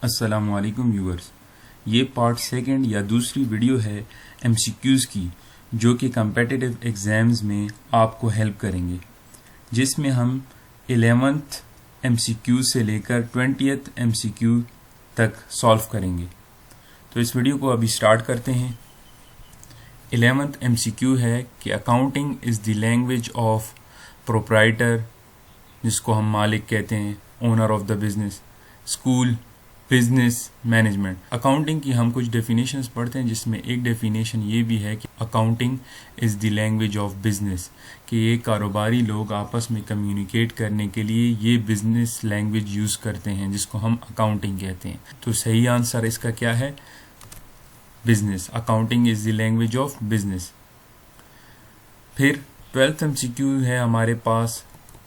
अस्सलामुअलैकुम व्यूअर्स, ये part second या दूसरी वीडियो है एमसीक्यूज़ की, जो कि कम्पिटिटिव एग्ज़ाम्स में आपको हेल्प करेंगे, जिसमें हम 11th एमसीक्यू से लेकर 20th एमसीक्यू तक सॉल्व करेंगे। तो इस वीडियो को अभी स्टार्ट करते हैं। 11th एमसीक्यू है कि accounting is the language of proprietor, जिसको हम मालिक कहते हैं, owner of the business, school, business, management. Accounting की हम कुछ डेफिनेशंस पढ़ते हैं, जिसमें एक डेफिनेशन ये भी है कि accounting is the language of business, कि ये कारोबारी लोग आपस में कम्युनिकेट करने के लिए ये बिजनेस लैंग्वेज यूज़ करते हैं, जिसको हम अकाउंटिंग कहते हैं। तो सही आंसर इसका क्या है? Business. Accounting is the language of business. फिर 12th एमसीक्यू है हमारे पास,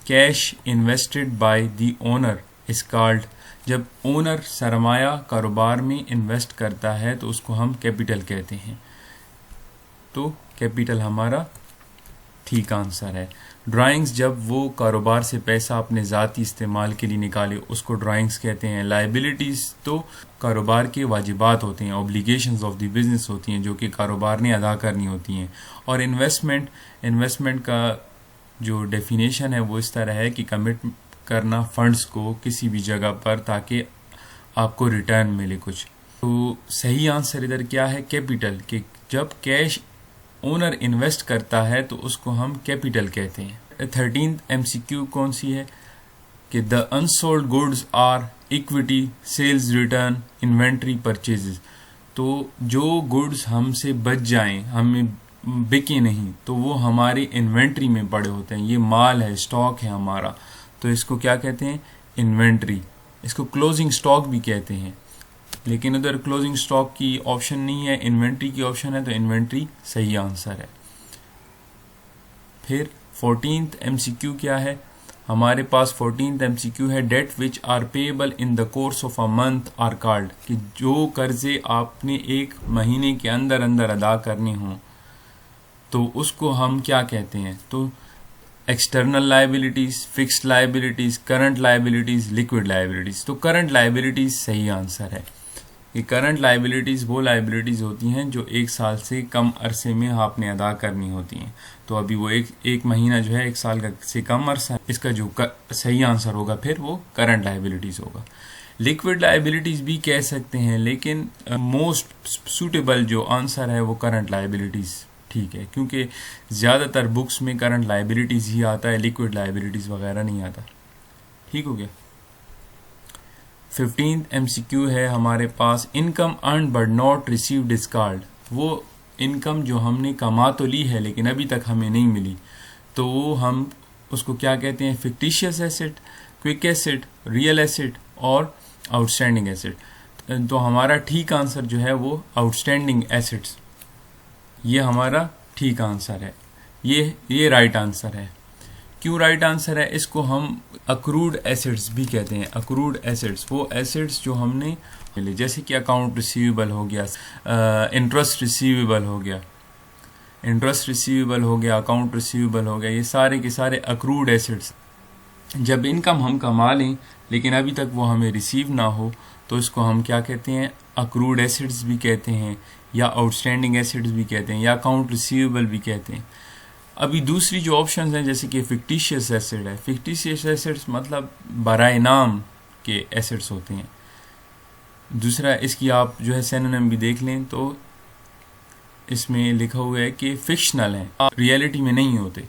cash invested by the owner is called. जब ओनर सरमाया कारोबार में इन्वेस्ट करता है तो उसको हम कैपिटल कहते हैं। तो कैपिटल हमारा ठीक आंसर है। ड्राइंग्स, जब वो कारोबार से पैसा अपने ज़ाती इस्तेमाल के लिए निकाले, उसको ड्राइंग्स कहते हैं। लाइबिलिटीज़ तो कारोबार के वाजिबात होते हैं, ऑब्लिगेशंस ऑफ द बिजनेस होती हैं, जो कि कारोबार ने अदा करनी होती हैं। और इन्वेस्टमेंट का जो डेफिनेशन है वो इस तरह है कि कमिट करना फंड्स को किसी भी जगह पर, ताकि आपको रिटर्न मिले कुछ। तो सही आंसर इधर क्या है? कैपिटल। कि जब कैश ओनर इन्वेस्ट करता है तो उसको हम कैपिटल कहते हैं। 13th एमसीक्यू कौन सी है? कि the unsold goods are equity, sales return, inventory, purchases. तो जो गुड्स हमसे बच जाएं, हमें बिके नहीं, तो वो हमारे इन्वेंट्री में पड़े होते हैं। ये माल है, स्टॉक है हमारा, तो इसको क्या कहते हैं? इन्वेंट्री। इसको क्लोजिंग स्टॉक भी कहते हैं, लेकिन उधर क्लोजिंग स्टॉक की ऑप्शन नहीं है, इन्वेंट्री की ऑप्शन है, तो इन्वेंट्री सही आंसर है। फिर 14th एमसीक्यू क्या है हमारे पास? 14th एमसीक्यू है, debt which are payable in the course of a month are called. कि जो कर्जे आपने एक महीने के अंदर अंदर अदा करने हों तो उसको हम क्या कहते हैं? तो external liabilities, fixed liabilities, current liabilities, liquid liabilities. तो करंट लाइबिलिटीज सही आंसर है। कि करंट लाइबिलिटीज वो लाइबिलिटीज होती हैं जो एक साल से कम अरसे में आपने अदा करनी होती हैं। तो अभी वो एक महीना जो है एक साल का से कम अरसा, इसका जो सही आंसर होगा फिर वो करंट लाइबिलिटीज होगा। लिक्विड लाइबिलिटीज भी कह सकते हैं, लेकिन मोस्ट सूटेबल जो आंसर है वो करंट लाइबिलिटीज ठीक है, क्योंकि ज़्यादातर बुक्स में करंट लाइबिलिटीज़ ही आता है, लिक्विड लाइबिलिटीज़ वगैरह नहीं आता। ठीक हो गया। 15th एमसीक्यू है हमारे पास, income earn but not received is called. वो इनकम जो हमने कमा तो ली है लेकिन अभी तक हमें नहीं मिली, तो वो हम उसको क्या कहते हैं? Fictitious asset, quick asset, real asset और आउटस्टैंडिंग एसेट। तो हमारा ठीक आंसर जो है वो आउटस्टैंडिंग एसेट्स, ये हमारा ठीक आंसर है। ये राइट आंसर है। क्यों राइट आंसर है? इसको हम अक्रूड एसेट्स भी कहते हैं। अक्रूड एसेट्स वो एसेट्स जो हमने, जैसे कि अकाउंट रिसीवेबल हो गया, इंटरेस्ट रिसीवेबल हो गया, अकाउंट रिसीवेबल हो गया, ये सारे के सारे अक्रूड एसेट्स। जब इनकम हम कमा लें लेकिन अभी तक वो हमें रिसीव ना हो, तो इसको हम क्या कहते हैं? अक्रूड एसेट्स भी कहते हैं, या आउटस्टैंडिंग एसेट्स भी कहते हैं, या अकाउंट रिसीवेबल भी कहते हैं। अभी दूसरी जो ऑप्शंस हैं, जैसे कि फिक्टिशियस एसेट है। फिक्टिशियस एसेट्स मतलब बराए नाम के एसेट्स होते हैं। दूसरा, इसकी आप जो है सिनोनिम भी देख लें तो इसमें लिखा हुआ है कि फिक्शनल है, रियलिटी में नहीं होते।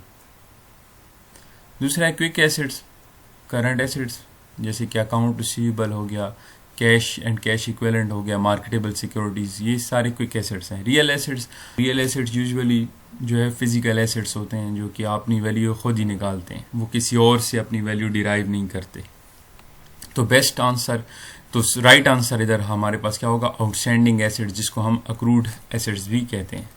दूसरा है क्विक एसेट्स, करंट एसेट्स, जैसे कि अकाउंट रिसीवेबल हो गया, कैश एंड कैश इक्विवेलेंट हो गया, मार्केटेबल सिक्योरिटीज़, ये सारे क्विक एसेट्स हैं। रियल एसेट्स यूजुअली जो है फिजिकल एसेट्स होते हैं, जो कि अपनी वैल्यू खुद ही निकालते हैं, वो किसी और से अपनी वैल्यू डिराइव नहीं करते। तो बेस्ट आंसर, तो राइट आंसर इधर हमारे पास क्या होगा? आउटस्टैंडिंग एसेट्स, जिसको हम अक्रूड एसेट्स भी कहते हैं।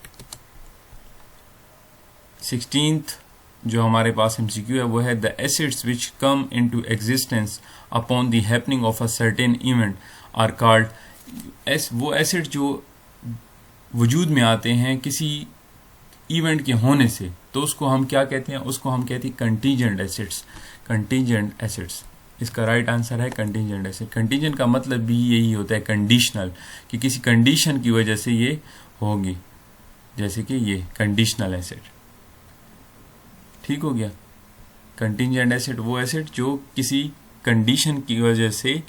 16th जो हमारे पास एमसीक्यू है वो है, the assets which come into existence upon the happening of a certain event are called. वो एसेट जो वजूद में आते हैं किसी इवेंट के होने से, तो उसको हम क्या कहते हैं? उसको हम कहते हैं कंटीजेंट एसेट्स। इसका राइट आंसर है कंटीजेंट एसेट। कंटीजेंट का मतलब भी यही होता है कंडीशनल, कि किसी कंडीशन की वजह से ये होगी, जैसे कि ये कंडीशनल एसेट। ठीक हो गया। कंटीजेंट एसेट वो एसेट जो किसी कंडीशन की वजह से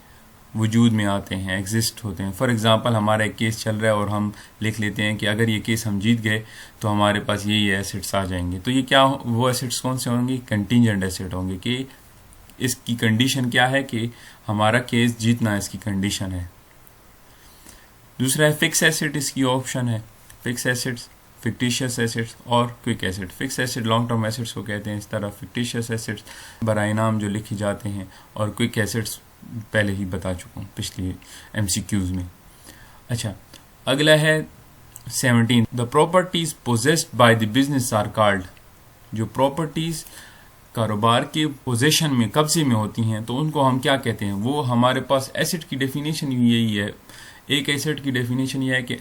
वजूद में आते हैं, एग्जिस्ट होते हैं। फॉर एग्जांपल हमारा एक केस चल रहा है और हम लिख लेते हैं कि अगर ये केस हम जीत गए तो हमारे पास ये एसेट्स आ जाएंगे। तो ये क्या, वो एसेट्स कौन से होंगे? कंटीजेंट एसेट होंगे, कि इसकी कंडीशन क्या है कि हमारा केस जीतना इसकी कंडीशन है। दूसरा है फिक्स एसेट, इसकी ऑप्शन है फिक्स एसेट्स, फिक्टिशियस एसेट्स और quick asset. Fix asset long term assets को कहते हैं इस तरह, फिक्टिशियस एसेट्स बराए नाम जो लिखी जाते हैं, और क्विक एसेट्स पहले ही बता चुका हूँ पिछले MCQs में। अच्छा, अगला है 17, the properties possessed by the business are called. जो प्रॉपर्टीज कारोबार के पोजेशन में, कब्जे में होती हैं, तो उनको हम क्या कहते हैं? वो हमारे पास एसेट की डेफिनेशन यही है। एक एसेट की डेफिनेशन यह है कि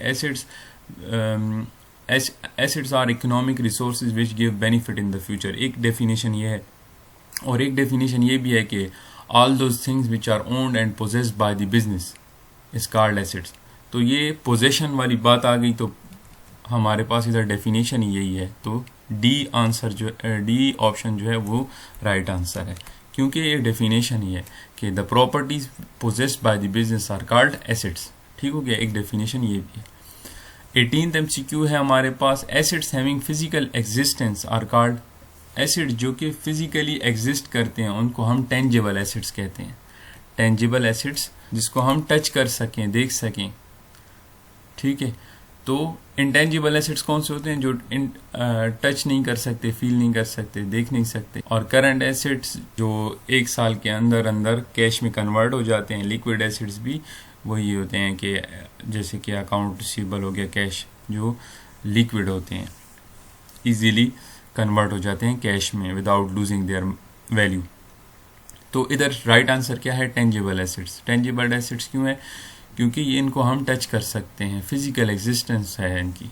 assets are economic resources which give benefit in the future, एक डेफिनेशन ये है। और एक डेफिनेशन ये भी है कि all those things which are owned and possessed by the business is called assets. तो ये पोजेशन वाली बात आ गई, तो हमारे पास इधर डेफिनेशन ही यही है। तो डी आंसर जो डी ऑप्शन जो है वो राइट आंसर है, क्योंकि ये डेफिनेशन ही है कि the properties possessed by the business are called assets. ठीक हो गया, एक डेफिनेशन ये भी है। 18th MCQ है हमारे पास, assets having physical existence are called. Asset जो कि फिजिकली एग्जिस्ट करते हैं उनको हम टेंजिबल एसेट्स कहते हैं। टेंजिबल एसेट्स जिसको हम टच कर सकें, देख सकें। ठीक है, तो इंटेंजिबल एसेट्स कौन से होते हैं? जो टच नहीं कर सकते, फील नहीं कर सकते, देख नहीं सकते। और करंट एसेट्स जो 1 साल के अंदर अंदर कैश में कन्वर्ट हो जाते हैं। लिक्विड एसेट्स भी वही होते हैं कि जैसे कि अकाउंट रिसीवेबल हो गया, कैश जो लिक्विड होते हैं, इजीली कन्वर्ट हो जाते हैं कैश में विदाउट लूजिंग देयर वैल्यू। तो इधर राइट आंसर क्या है? Tangible assets. टेंजिबल एसेट्स क्यों है? क्योंकि ये इनको हम टच कर सकते हैं, फिजिकल एग्जिस्टेंस है इनकी।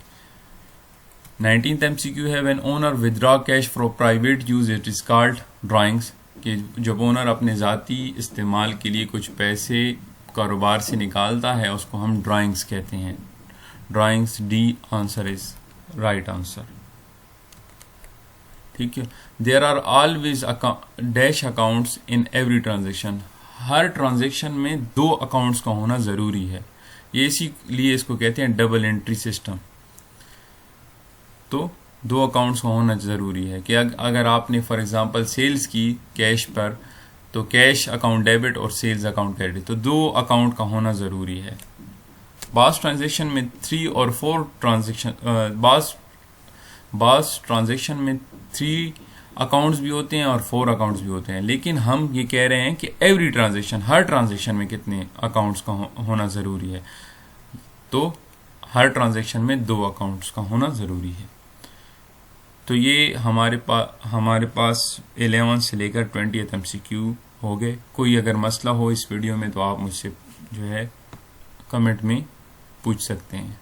19th MCQ है, when owner withdraw cash for private use it is called drawings. कि जब ओनर अपने ज़ाती इस्तेमाल के लिए कुछ पैसे कारोबार से निकालता है उसको हम ड्राइंग्स कहते हैं। Drawings, D answer is right answer. ठीक है। There are always dash accounts in every transaction. हर ट्रांजेक्शन में 2 अकाउंट्स का होना जरूरी है। ये इसीलिए इसको कहते हैं डबल एंट्री सिस्टम। तो 2 अकाउंट्स का होना जरूरी है कि अगर आपने फॉर एग्जांपल सेल्स की कैश पर, तो कैश अकाउंट डेबिट और सेल्स अकाउंट क्रेडिट, तो 2 अकाउंट का होना जरूरी है। बास ट्रांजेक्शन में 3 और 4 ट्रांजेक्शन, बास ट्रांजेक्शन में 3 अकाउंट्स भी होते हैं और 4 अकाउंट्स भी होते हैं। लेकिन हम ये कह रहे हैं कि एवरी ट्रांजेक्शन, हर ट्रांजेक्शन में कितने अकाउंट्स का होना जरूरी है? तो हर ट्रांजेक्शन में 2 अकाउंट्स का होना जरूरी है। तो ये हमारे पास 11 से लेकर 20th MCQ हो गए। कोई अगर मसला हो इस वीडियो में तो आप मुझसे जो है कमेंट में पूछ सकते हैं।